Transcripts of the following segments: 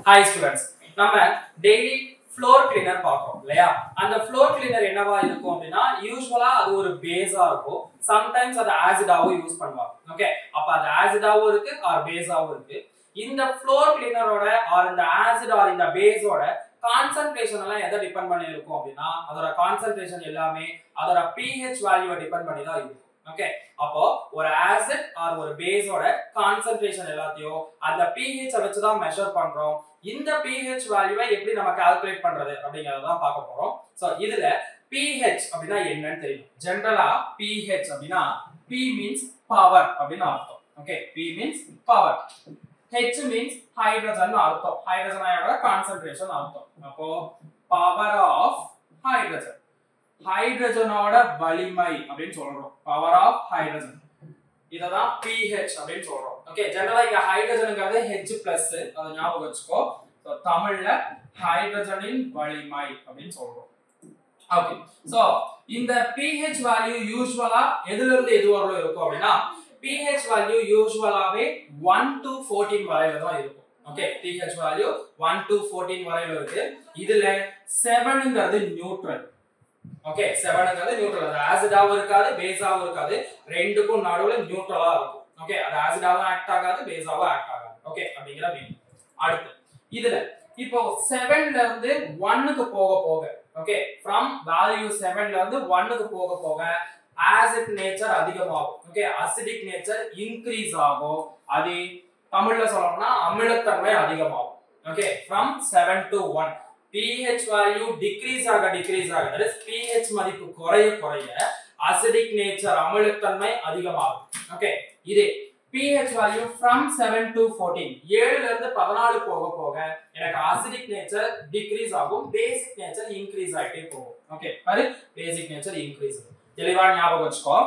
Hi students. நம்ம daily floor cleaner பார்க்கறோம் இல்லையா? அந்த floor cleaner என்னவா இருக்கும் அப்படினா யூசுவலா அது ஒரு பேஸா இருக்கும். Sometimes அது ஆசிடாவும் யூஸ் பண்ணுவாங்க. ஓகே. அப்ப அது ஆசிடாவும் இருக்கு ஆர் பேஸாவும் இருக்கு. இந்த floor cleanerோட ஆர் இந்த ஆசிட் ஆர் இந்த பேஸோட கான்சன்ட்ரேஷன் எல்லாம் எதை டிபெண்ட் பண்ணி இருக்கும் அப்படினா அதோட கான்சன்ட்ரேஷன் எல்லாமே அதோட pH வேல்யூவை டிபெண்ட் பண்ணி தான் இருக்கும். ஓகே. அப்போ ஒரு ஆசிட் ஆர் ஒரு பேஸோட கான்சன்ட்ரேஷன் எல்லாத்தையும் அந்த pH வச்சு தான் மெஷர் பண்றோம். இந்த pH வேல்யூவை எப்படி நம்ம கால்குலேட் பண்றது அப்படிங்கறத தான் பார்க்க போறோம். சோ இதுல pH அப்படினா என்னன்னு தெரியும். ஜெனரலா pH அப்படினா P means power அப்படினு அர்த்தம். Okay. P means power. H means hydrogen அர்த்தம். hydrogen அயோட கான்சன்ட்ரேஷன் அர்த்தம். அப்போ power of hydrogen. ஹைட்ரஜனோட வலிமை அப்படினு சொல்றோம். power of hydrogen. இததான் pH அப்படினு சொல்றோம். ஓகே. ஜெனரலா இங்க ஹைட்ரஜன்ங்கிறது H+ அத ஞாபகம் வச்சுக்கோ. சோ தமிழ்ல ஹைட்ரஜனின் வலிமை அப்படினு சொல்றோம். ஓகே. சோ இந்த pH வேல்யூ யூசுவலா எதில இருந்து எது வரையில இருக்கும் அப்படினா pH வேல்யூ யூசுவலாவே 1 to 14 வரையில தான் இருக்கும். ஓகே. pH வேல்யூ 1 to 14 வரையில இருக்கு. இதுல 7ங்கிறது நியூட்ரல். ஓகே. 7ங்கிறது நியூட்ரல். அது ஆசிடாவும் இருக்காது பேஸாவும் இருக்காது. ரெண்டுக்கும் நடுவுல நியூட்ரலா இருக்கும். ஓகே. அது ஆசிடாவும் ஆக்ட் ஆகாது பேஸாவும் ஆக்ட் ஆகாது. ஓகே. அப்படிங்கற மீனிங். அடுத்து இதுல இப்போ 7ல இருந்து 1க்கு போக போக ஓகே from value 7ல இருந்து 1க்கு போக போக acid nature அதிகமாகும். ஓகே. acidic nature increase ஆகும். அது தமிழ்ல சொல்லணும்னா அமிலத்தன்மை அதிகமாகும். Okay. from 7 to 1 pH value decrease ஆக that is pH மதிப்பு குறைய acidic nature அமிலத்தன்மை அதிகமாகும். ஓகே. இதே pH value from 7 to 14 7ல இருந்து 14 போக போக எனக்கு acidic nature decrease ஆகும் basic nature increase ஆயிட்டே போகும். ஓகே. பாரு basic nature increase. தெளிவா ஞாபகம் வச்சுக்கோ.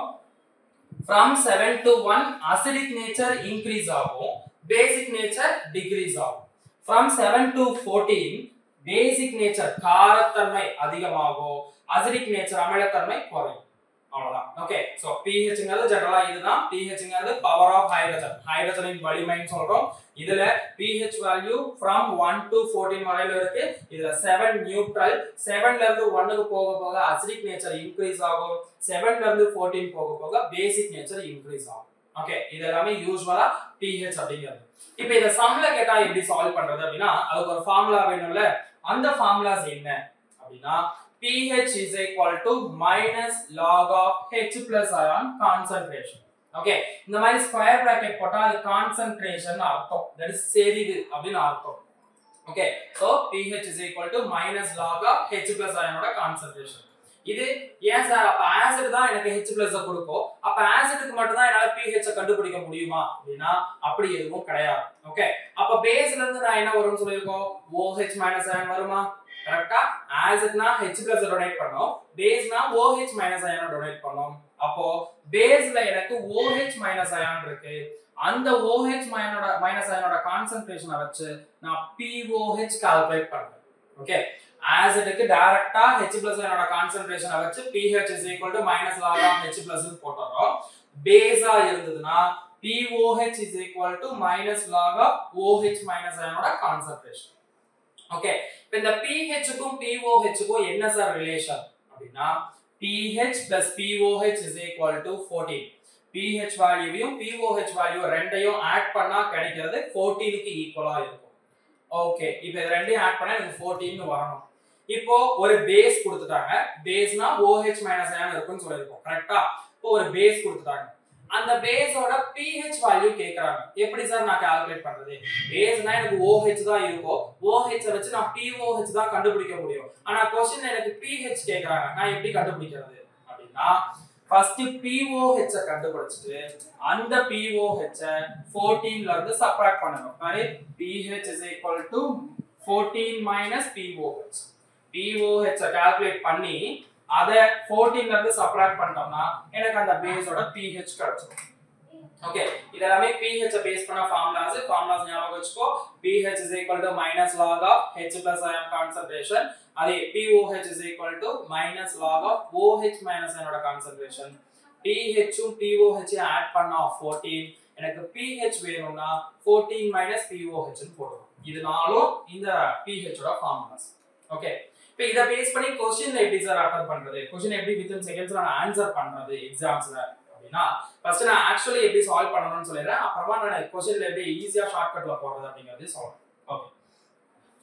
from 7 to 1 acidic nature increase ஆகும் basic nature decrease ஆகும். from 7 to 14 basic nature காரத்தன்மை அதிகமாகும் acidic nature அமிலத்தன்மை குறையும். அவ்வளவுதான். ஓகே. சோ pHங்கிறது ஜெனரலா இதுதான். pHங்கிறது பவர் ஆஃப் ஹைட்ரஜன். ஹைட்ரஜனின் வலிமைன்னு சொல்றோம். இதுல pH வேல்யூ from 1 to 14 வரையில இருக்கு. இதுல 7 நியூட்ரல். 7ல இருந்து 1க்கு போக போக acidic nature increase ஆகும். 7ல இருந்து 14 போக போக basic nature increase ஆகும். ஓகே. இது எல்லாமே யூசுவலா pH அப்படிங்கிறது. இப்போ இத சம்ல கேட்டா எப்படி சால்வ் பண்றது அப்படினா அதுக்கு ஒரு ஃபார்முலா வேணும்ல. அந்த ஃபார்முலாஸ் என்ன அப்படினா pH is equal to minus log of H plus ion concentration. Okay. இந்த மாதிரி ஸ்கொயர் பிராக்கெட் போட்டா அது கான்சன்ட்ரேஷன் அர்த்தம். that is செறிவு அப்படினு அர்த்தம். Okay. So pH is equal to minus log of H plus ion ஓட கான்சன்ட்ரேஷன். இது ஏன் சார் அப்ப ஆசிட் தான் எனக்கு H+ கொடுக்கும். அப்ப ஆசிட்க்கு மட்டும் தான் என்னால pH கண்டுபிடிக்க முடியுமா அப்படினா அப்படி எதுவும் கிடையாது. ஓகே. அப்ப பேஸ்ல இருந்து நான் என்ன வரும்னு சொல்லிருக்கோம் OH - ion வருமா? கரெக்ட்டா? ஆசிட்னா H+ டொனேட் பண்ணோம். பேஸ்னா OH - ion டொனேட் பண்ணோம். அப்போ பேஸ்ல எனக்கு OH - ion இருக்கு. அந்த OH - ion கான்சன்ட்ரேஷனை வச்சு நான் POH கால்குலேட் பண்றேன். ஓகே. ஆசிட்க்கு டைரக்ட்டா H+ ion கான்சன்ட்ரேஷனை வச்சு pH = -log of H+ ன்னு போட்டுறோம். பேஸா இருந்ததுனா POH = -log of OH - ion concentration. Okay. இப்போ இந்த pH க்கும் POH க்கும் என்ன சார் ரிலேஷன் அப்படினா pH + POH = 14. pH வேல்யூவையும் POH value ரெண்டையும் ஆட் பண்ணா கிடைக்கிறது 14க்கு ஈக்குவலா இருக்கும். ஓகே. இப்போ இது ரெண்டையும் ஆட் பண்ணா எனக்கு 14 ன்னு வரணும். இப்போ ஒரு பேஸ் கொடுத்துட்டாங்க. பேஸ்னா OH - ion இருக்குன்னு சொல்லிருக்கோம். கரெக்ட்டா? இப்போ ஒரு பேஸ் கொடுத்துட்டாங்க. அந்த பேஸோட pH வேல்யூ கேக்குறாங்க. எப்படி சார் நான் கால்குலேட் பண்றது? பேஸ்னா எனக்கு OH தான் இருக்கும். OH வச்சு நான் POH தான் கண்டுபிடிக்க முடியும். ஆனா क्वेश्चन எனக்கு pH கேக்குறாங்க. நான் எப்படி கண்டுபிடிக்கிறது அப்படினா ஃபர்ஸ்ட் POH கண்டுபிடிச்சிட்டு அந்த POH 14ல இருந்து சப்ட்ராக்ட் பண்ணனும். பாரு pH = 14 - POH. POH கால்குலேட் பண்ணி அத 14ல இருந்து சப்ட்ராக்ட் பண்ணிட்டோம்னா எனக்கு அந்த பேஸோட pH கிடைச்சிடும். ஓகே. இதெல்லாம் pH பேஸ் பண்ண ஃபார்முலாஸ் ஞாபகம் வச்சுக்கோ. pH = -log of H+ ion concentration. அதே POH = -log of OH - ion concentration. pH um POH add பண்ணா 14. எனக்கு pH வேணும்னா 14 - POH ன்னு போடுவோம். இது நாலும் இந்த pH ஓட ஃபார்முலாஸ். ஓகே, இப்போ இத பேஸ் பண்ணி क्वेश्चनல எப்படி சார் அட்டெண்ட் பண்றது, क्वेश्चन எப்படி வித்தின் செகண்ட்ஸ்ல நான் ஆன்சர் பண்றது எக்ஸாம்ஸ்ல அப்படினா ஃபர்ஸ்ட் நான் ஆக்சுவலி எப்படி சால்வ் பண்ணனும்னு சொல்லிறேன். அப்புறமா நான் क्वेश्चनல எப்படி ஈஸியா ஷார்ட்கட்ல போறது அப்படிங்கறது சொல்றேன். ஓகே,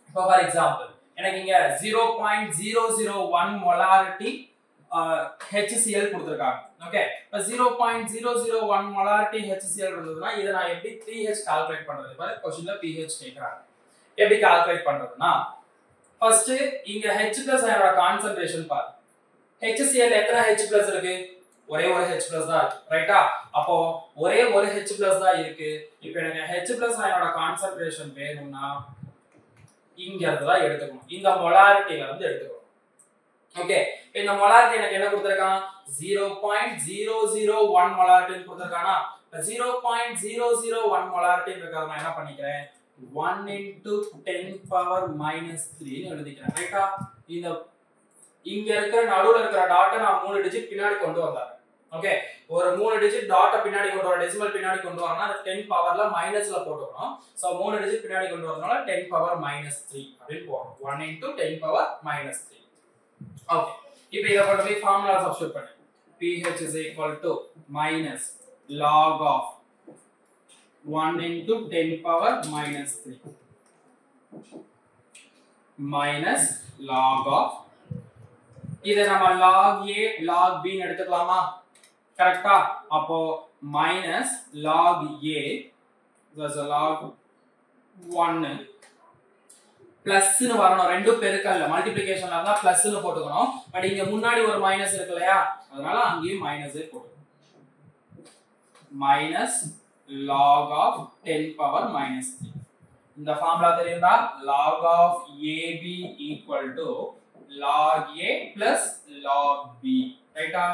இப்போ ஃபார் எக்ஸாம்பிள் எனக்கு இங்க 0.001 மோலாரிட்டி HCl கொடுத்திருக்காங்க. ஓகே, இப்போ 0.001 மோலாரிட்டி HCl இருந்ததுனா இத நான் எப்படி pH கால்குலேட் பண்றது? பாரு क्वेश्चनல pH கேக்குறாங்க. எப்படி கால்குலேட் பண்றதுனா ஃபர்ஸ்ட் இங்க H+ அயனோட கான்சன்ட்ரேஷன் பாரு. HCl எத்தனை H+ இருக்கு? ஒரே ஒரு H+ தான் இருக்கு. ரைட்டா? அப்போ ஒரே ஒரு H+ தான் இருக்கு. இப்போ எனக்கு H+ அயனோட கான்சன்ட்ரேஷன் வேணும்னா இங்க இருந்து தான் எடுத்துக்கணும். இந்த மோலாரிட்டில இருந்து எடுத்துக்கணும். ஓகே, இந்த மோலாரிட்டி எனக்கு என்ன கொடுத்திருக்கான்? 0.001 மோலாரிட்டி கொடுத்திருக்கானா? 0.001 மோலாரிட்டி இருக்கறத நான் என்ன பண்ணிக்கிறேன்? 1 into 10 power minus 3 னு எழுதிக்கிறேன். ரைட்டா? இந்த இங்க இருக்கிற நடுவுல இருக்கிற டாட்டை நான் 3 டிஜிட் பின்னாடி கொண்டு வந்தேன். ஓகே, ஒரு 3 டிஜிட் டாட்டை பின்னாடி கொண்டு வர டெசிமல் பின்னாடி கொண்டு வரனா அது 10 பவர்ல மைனஸ்ல போட்டுறோம். சோ 3 டிஜிட் பின்னாடி கொண்டு வரதுனால 10 பவர் minus 3 அப்படி போறோம். 1 into 10 power minus 3. ஓகே, இப்போ இத கொண்டு போய் ஃபார்முலா சப்ஸ்டிட்யூட் பண்ணு. pH is equal to minus log of 1 into 10 power minus 3 minus log of இத நம்ம log A log B ன்னு எடுத்துக்கலாமா? கரெக்ட்டா? அப்போ minus log A that's a log 1 plus னு வரணும். ரெண்டு பெருக்கல்ல மல்டிப்ளிகேஷன்ல இருந்தா பிளஸ் னு போட்டுக்கணும். பட் இங்க முன்னாடி ஒரு மைனஸ் இருக்கு இல்லையா? அதனால அங்கேயும் மைனஸே போட்டுக்கணும். minus log of 10 power minus 3. இந்த ஃபார்முலா தெரியுமா? log of AB equal to log A plus log B. ரைட்டா?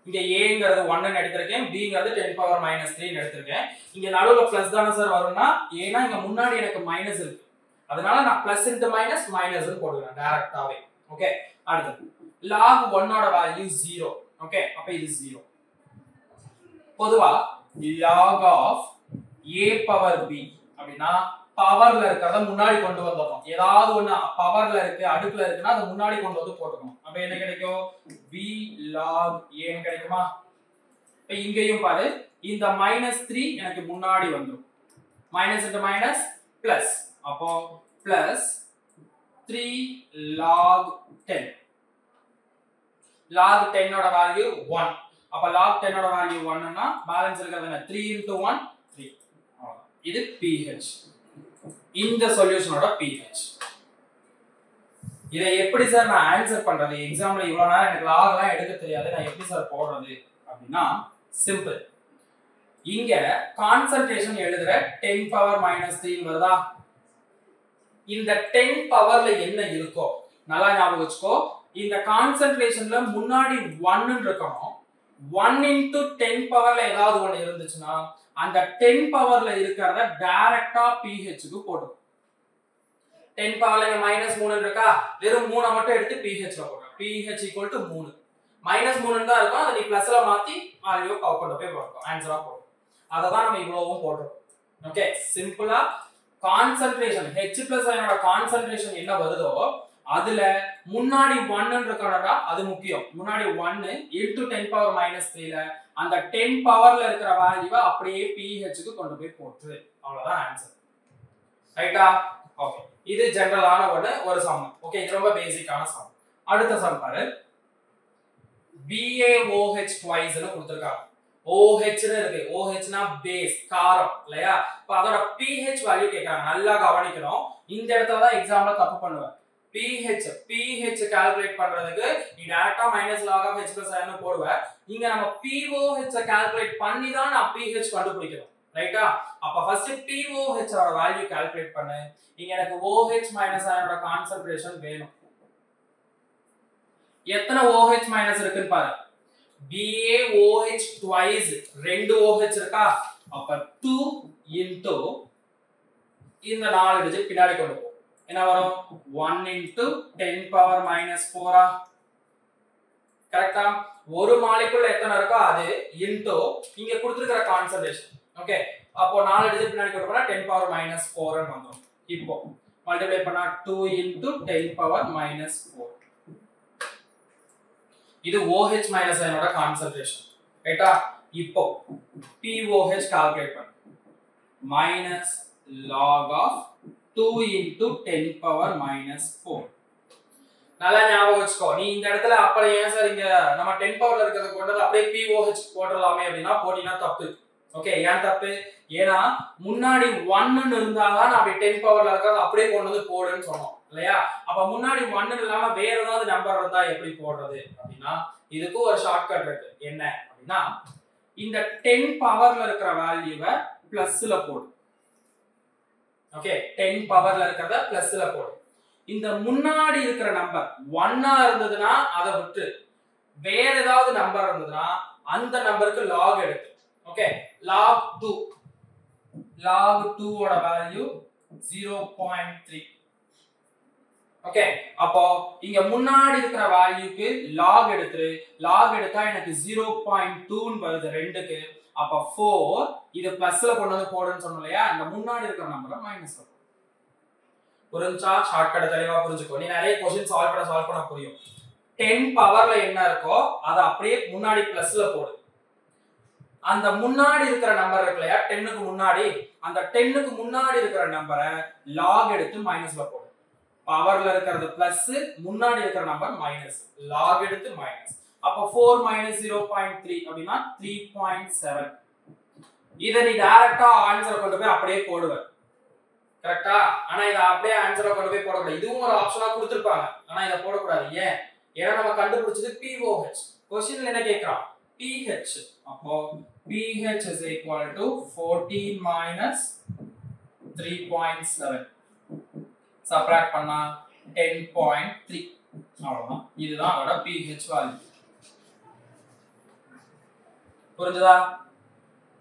இங்க Aங்கிறது 1 ன்னு எடுத்துர்க்கேன், Bங்கிறது 10 power minus 3 ன்னு எடுத்துர்க்கேன். இங்க நடுவுல பிளஸ் தான சார் வரும்னா ஏனா இங்க முன்னாடி எனக்கு மைனஸ் இருக்கு. அதனால நான் பிளஸ் into மைனஸ் மைனஸ் ன்னு போடுறேன் டைரக்டாவே. ஓகே, அடுத்து log 1 ஓட வேல்யூ 0. ஓகே, அப்ப இது 0. பொதுவா log of A power B அப்படினா பவர்ல இருக்கறத முன்னாடி கொண்டு வந்துறோம். ஏதாவது ஒண்ணு பவர்ல இருக்கு அடுக்குல இருக்குனா அத முன்னாடி கொண்டு வந்து போட்டுக்கணும். அப்ப என்ன கிடைக்கும்? B log A ன்னு கிடைக்குமா? இப்ப இங்கேயும் பாரு இந்த -3 எனக்கு முன்னாடி வந்துரும். Minus into minus plus. அப்போ பிளஸ் 3 log 10. log 10 ஓட வேல்யூ 1. அப்ப log 10 ஓட வேல்யூ 1 ன்னா பேலன்ஸ் இருக்குது என்ன? 3 into 1 3. இது pH. இந்த சொல்யூஷனோட pH. இதை எப்படி சார் நான் ஆன்சர் பண்றது? எக்ஸாம்ல இவ்வளவு நேரம் எனக்கு log எல்லாம் எடுக்க தெரியாது, நான் எப்படி சார் போடுறது அப்படினா சிம்பிள். இங்க கான்சன்ட்ரேஷன் எழுதுற 10 power minus 3 வருதா? இந்த 10 பவர்ல என்ன இருக்கோ நல்லா ஞாபகம் வச்சுக்கோ. இந்த கான்சன்ட்ரேஷன்ல முன்னாடி 1 ன்னு இருக்கணும். 1 into 10 பவர்ல ஏதாவது ஒன்னு இருந்துச்சுனா அந்த 10 பவர்ல இருக்கறத டைரக்டா pH க்கு போடுங்க. 10 பவர்ல இங்க -3 இருக்கா? வெறும் 3 மட்டும் எடுத்து pH ல போடுங்க. pH equal to 3. -3 தான் இருக்கும். அத நீ பிளஸ்ல மாத்தி வேல்யூ கொண்டு போய் போடுங்க. ஆன்சரா போடுங்க. அத தான் நம்ம இவ்வளவும் போடுறோம். ஓகே, சிம்பிளா கான்சன்ட்ரேஷன் H+ அயனோட கான்சன்ட்ரேஷன் என்ன வருதோ அதுல முன்னாடி 1 ன்னு இருக்கறதா அது முக்கியம். முன்னாடி 1 into 10 power minus 3 ல அந்த 10 பவர்ல இருக்கிற வேல்யூவை அப்படியே pH க்கு கொண்டு போய் போட்டுரு. அவ்வளவுதான் ஆன்சர். ரைட்டா? ஓகே, இது ஜெனரலான ஒரு சம். ஓகே, இது ரொம்ப பேசிக்கான சம். அடுத்த சம் பாரு. BaOH twice னு கொடுத்திருக்காங்க. OH னு இருக்கு. OH னா பேஸ் காரம் இல்லையா? அப்ப அதோட pH வேல்யூ கேக்குறாங்க. நல்லா கவனிக்கணும். இந்த இடத்துல தான் எக்ஸாம்ல தப்பு பண்ணுவேன். pH கால்குலேட் பண்றதுக்கு நீ டைரக்டா -log of H+ னு போடுவ. இங்க நம்ம pOH கால்குலேட் பண்ணி தான் நான் pH கண்டுபிடிக்கணும். ரைட்டா? அப்ப ஃபர்ஸ்ட் pOH ஓட வேல்யூ கால்குலேட் பண்ணு. இங்க எனக்கு OH- அயனோட கான்சன்ட்ரேஷன் வேணும். எத்தனை OH- இருக்குன்னு பாரு. BaOH twice ரெண்டு OH இருக்கா? அப்ப 2 into இந்த 4 டிஜிட் பின்னாடி கொண்டு போ. என்ன வரும்? 1 into 10 power minus 4 ஆ? கரெக்ட்டா? ஒரு மாலிகுல் எத்தனை இருக்கோ அது into இங்க கொடுத்திருக்கிற கான்சன்ட்ரேஷன். ஓகே, அப்போ 4 டிஜிட் பின்னாடி கொண்டு போனா 10 பவர் மைனஸ் 4 ன்னு வந்துரும். இப்போ மல்டிப்ளை பண்ணா 2 into 10 பவர் மைனஸ் 4. இது OH மைனஸ் அயனோட கான்சென்ட்ரேஷன். ரைட்டா? இப்போ POH கால்குலேட் பண்ணு. minus log of 2 into 10 power minus 4. நல்லா ஞாபகம் வச்சுக்கோ. நீ இந்த இடத்துல அப்புறம் ஏன் சார் இங்க நம்ம 10 பவர்ல இருக்கிறத கொண்டது அப்படியே POH போடலாமே அப்படினா போடினா தப்பு. ஓகே, ஏன் தப்பு? ஏனா முன்னாடி 1 ன்னு இருந்தாதான் நான் அப்படியே 10 பவர்ல இருக்கறத அப்படியே கொண்டு வந்து போடுன்னு சொன்னோம் இல்லையா? அப்ப முன்னாடி 1 இல்லாம வேற ஏதாவது நம்பர் இருந்தா எப்படி போடுறது அப்படினா இதுக்கு ஒரு ஷார்ட்கட் இருக்கு. என்ன அப்படினா இந்த 10 பவர்ல இருக்கிற வேல்யூவை பிளஸ்ல போடு. ஓகே, 10 பவர்ல இருக்கிறத பிளஸ்ல போடு. இந்த முன்னாடி இருக்கிற நம்பர் 1 ஆ இருந்ததுனா அத விட்டு வேற ஏதாவது நம்பர் இருந்ததுனா அந்த நம்பருக்கு log எடுத்து. ஓகே, log 2 ஓட வேல்யூ 0.3. ஓகே, அப்போ இங்க முன்னாடி இருக்கிற வேல்யூக்கு log எடுத்துரு. log எடுத்தா எனக்கு 0.2 ன்னு வருது 2க்கு. அப்ப 4 இது பிளஸ்ல கொண்டு வந்து போடுன்னு சொன்னலையா? இந்த முன்னாடி இருக்கிற நம்பரை மைனஸ்ல போடு. புரிஞ்சா? ஷார்ட்கட் தெளிவா புரிஞ்சுக்கோ. நீ நிறைய क्वेश्चन சால்வ் பண்ண புரியும். 10 பவர்ல என்ன இருக்கோ அத அப்படியே முன்னாடி பிளஸ்ல போடு. அந்த முன்னாடி இருக்கிற நம்பர் இருக்குலையா 10க்கு முன்னாடி, அந்த 10க்கு முன்னாடி இருக்கிற நம்பரை log எடுத்து மைனஸ்ல போடு. பவர்ல இருக்கிறது பிளஸ், முன்னாடி இருக்கிற நம்பர் மைனஸ், log எடுத்து மைனஸ். அப்ப 4 minus 0.3 அப்படினா 3.7. இத நீ டைரக்டா ஆன்சரை கொண்டு போய் அப்படியே போடுவ. கரெக்ட்டா? ஆனா இத அப்படியே ஆன்சரை கொண்டு போய் போட கூடாது. இதுவும் ஒரு ஆப்ஷனா கொடுத்திருப்பாங்க. ஆனா இத போட கூடாது. ஏன்? ஏன்னா நம்ம கண்டுபிடிச்சது POH. क्वेश्चनல என்ன கேக்குறான்? pH. அப்போ pH is equal to 14 minus 3.7. Subtract பண்ணா 10.3. அவ்வளவுதான். இதுதான் அதோட pH வேல்யூ.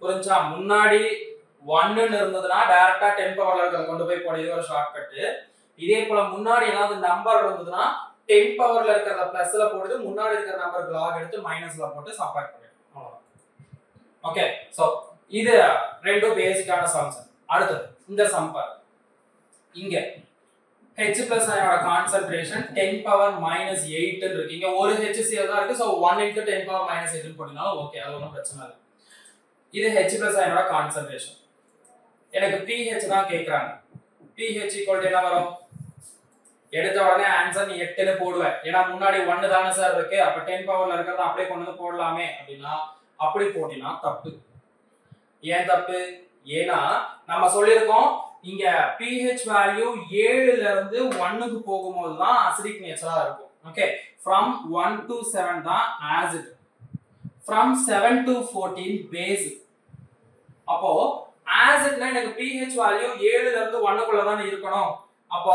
புரிஞ்சா? முன்னாடி 1 ன்னு இருந்ததுனா டைரக்டா 10 பவர்ல இருக்கிறத கொண்டு போய் போடு. இது ஒரு ஷார்ட்கட். இதே போல முன்னாடி ஏதாவது நம்பர் இருந்ததுனா 10 பவர்ல இருக்கிறத பிளஸ்ல போடுது, முன்னாடி இருக்கிற நம்பருக்கு log எடுத்து மைனஸ்ல போட்டு சப்ட்ராக்ட் பண்ணிடு. அவ்வளவுதான். ஓகே, சோ இது ரெண்டு பேசிக்கான சம்ஸ். அடுத்து இந்த சம் பாரு. இங்க H plus அயனோட கான்சென்ட்ரேஷன் 10 பவர் மைனஸ் 8 ன்னு இருக்கு. இங்க ஒரு HCl தான் இருக்கு. சோ 1 into 10 பவர் மைனஸ் 8 ன்னு போடினாலும் ஓகே, அது ஒண்ணும் பிரச்சனை இல்ல. இது H plus அயனோட கான்சென்ட்ரேஷன். எனக்கு pH தான் கேக்குறாங்க. pH equal to என்ன வரும்? எடுத்த உடனே ஆன்சர் நீ 8 ன்னு போடுவ. ஏனா முன்னாடி 1 தான சார் இருக்கு. அப்ப 10 பவர்ல இருக்கறத அப்படியே கொண்டு வந்து போடலாமே அப்படினா அப்படி போடினா தப்பு. ஏன் தப்பு? ஏனா நம்ம சொல்லிருக்கோம் இங்க pH வேல்யூ 7 ல இருந்து 1 க்கு போகும்போது தான் அசிடிக் நேச்சரா இருக்கும். ஓகே, from 1 to 7 தான் acid. from 7 to 14 base. அப்போ acidனா எனக்கு pH வேல்யூ 7 ல இருந்து 1 க்குள்ள தான் இருக்கணும். அப்போ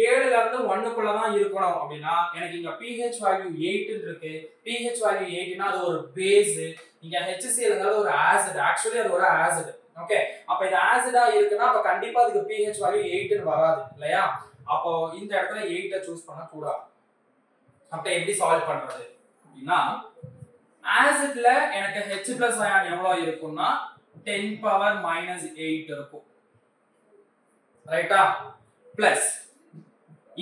7 ல இருந்து 1 க்குள்ள தான் இருக்கணும் அப்படினா எனக்கு இங்க pH வேல்யூ 8 ன்னு இருக்கு. pH வேல்யூ 8 னா அது ஒரு பேஸ். இங்க HClங்கிறது ஒரு ஆசிட். ஆக்சுவலி அது ஒரு ஆசிட். ஓகே, அப்ப இது ஆசிடா இருக்குனா அப்ப கண்டிப்பா அதுக்கு pH வேல்யூ 8 ன்னு வராது இல்லையா? அப்போ இந்த இடத்துல 8 சூஸ் பண்ண கூடாது. அப்ப எப்படி சால்வ் பண்றது அப்படினா ஆசிட்ல எனக்கு H+ அயான் எவ்வளவு இருக்கும்னா 10 பவர் மைனஸ் 8 இருக்கும். ரைட்டா? பிளஸ்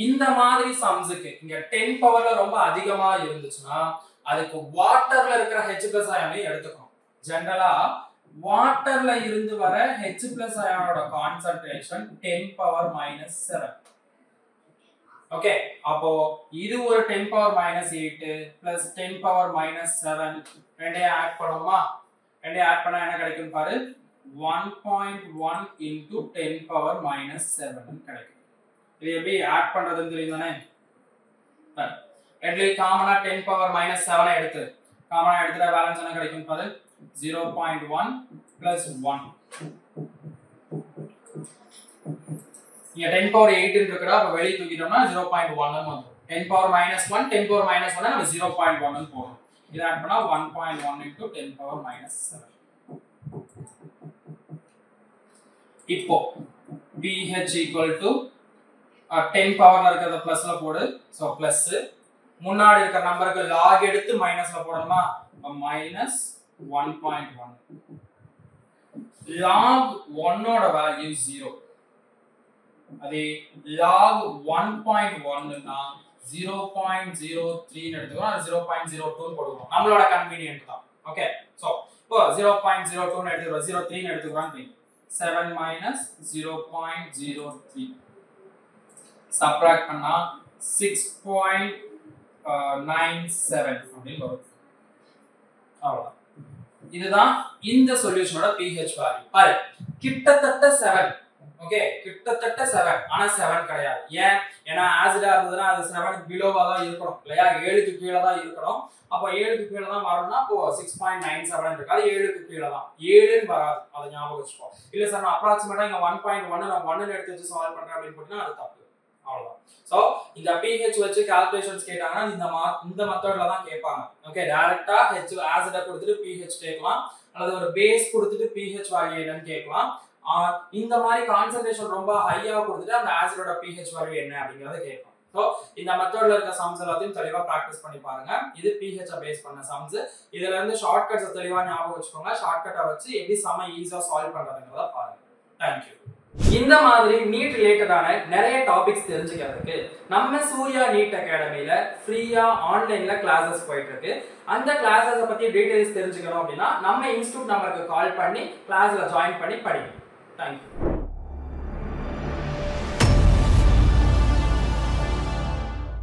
இந்த மாதிரி சம்ஸ்க்கு இங்க 10 பவர்ல ரொம்ப அதிகமா இருந்துச்சுனா அதுக்கு வாட்டர்ல இருக்கிற H+ அயானை எடுத்துக்கணும். ஜெனரலா வாட்டர்ல இருந்து வர H+ அயானோட கான்சென்ட்ரேஷன் 10 பவர் மைனஸ் 7. ஓகே, அப்போ இது ஒரு 10 power minus 8 plus 10 power minus 7 ரெண்டையும் ஆட் பண்ணுமா? ரெண்டையும் ஆட் பண்ணா என்ன கிடைக்கும் பாரு? 1.1 into 10 பவர் மைனஸ் 7 கிடைக்கும். இது எப்படி ஆட் பண்றதுன்னு தெரியுதானே? ரெண்டுலயும் காமனா 10 பவர் மைனஸ் 7 எடுத்து காமனா எடுத்துட்டா பேலன்ஸ் என்ன கிடைக்கும் பாரு? 0.1 plus 1. இங்க 10 பவர் 8 இருக்குடா, அப்ப வெளிய தூக்கிட்டோம்னா 0.1 ன்னு வந்துரும். 10 பவர் minus 1 10 பவர் minus 1 நம்ம 0.1 ன்னு போடுறோம். இத ஆட் பண்ணா 1.1 into 10 பவர் minus 7. இப்போ pH equal to 10 பவர்ல இருக்கிறத பிளஸ்ல போடு. சோ பிளஸ் முன்னாடி இருக்கிற நம்பருக்கு log எடுத்து மைனஸ்ல போடணுமா? minus 1.1. log 1 ஓட வேல்யூ 0. அதே log 1.1 னா 0.03 ன்னு எடுத்துக்கிறோம். அது 0.02 போடுவோம். நம்மளோட கன்வீனியன்ட் தான். ஓகே. சோ இப்போ 0.02 ன்னு எடுத்துக்கிறோம். 03 ன்னு எடுத்துக்கிறோம். 7 minus 0.03 subtract பண்ணா 6.97 அப்படி வரும். அவ்வளவுதான். இதுதான் இந்த சொல்யூஷனோட pH வேல்யூ. பாரு கிட்டத்தட்ட 7. ஓகே கிட்டத்தட்ட 7 ஆனா 7 கிடையாது. ஏன்? ஏன்னா ஆசிடா இருந்ததுன்னா அது 7 பிலோவா தான் இருக்கணும் இல்லையா? 7க்கு கீழ தான் இருக்கணும். அப்ப 7க்கு கீழ தான் வரணும்னா அப்போ 6.97 இருக்கு. அது 7க்கு கீழ தான். 7ன்னு வராது. அத ஞாபகம் வச்சுக்கோ. இல்ல சார் நான் அப்ராக்ஸிமேட்டா இங்க 1.1 நான் 1 ன்னு எடுத்து வச்சு சால்வ் பண்றேன் அப்படி போட்டா அது தப்பு. அவ்வளவுதான். சோ இந்த pH வச்சு கால்குலேஷன்ஸ் கேட்டாங்கன்னா இந்த மெத்தட்ல தான் கேட்பாங்க. ஓகே டைரக்ட்டா H ஆசிட கொடுத்துட்டு pH கேட்கலாம் அல்லது ஒரு பேஸ் கொடுத்துட்டு pH வேல்யூ என்னன்னு கேட்கலாம். இந்த மாதிரி கான்சன்ட்ரேஷன் ரொம்ப ஹையா கொடுத்துட்டு அந்த ஆசிடோட pH வேல்யூ என்ன அப்படிங்கறத கேட்கலாம். சோ இந்த மெத்தட்ல இருக்க சம்ஸ் எல்லாத்தையும் தெளிவா பிராக்டீஸ் பண்ணி பாருங்க. இது pH பேஸ் பண்ண சம்ஸ். இதுல இருந்து ஷார்ட்கட்ஸ் தெளிவா ஞாபகம் வச்சுக்கோங்க. ஷார்ட்கட்டை வச்சு எப்படி சம ஈஸியா சால்வ் பண்றதுங்கறத பாருங்க. Thank you. இந்த மாதிரி நீட் ரிலேட்டடான நிறைய டாபிக்ஸ் தெரிஞ்சுக்கிறதுக்கு நம்ம சூர்யா நீட் அகாடமில ஃப்ரீயா ஆன்லைன்ல கிளாसेस போயிட்டு இருக்கு. அந்த கிளாसेस பத்தி டீடைல்ஸ் தெரிஞ்சுக்கணும் அப்படினா நம்ம இன்ஸ்டிடியூட் நம்பருக்கு கால் பண்ணி கிளாஸ்ல ஜாயின் பண்ணி படிங்க. Thank you.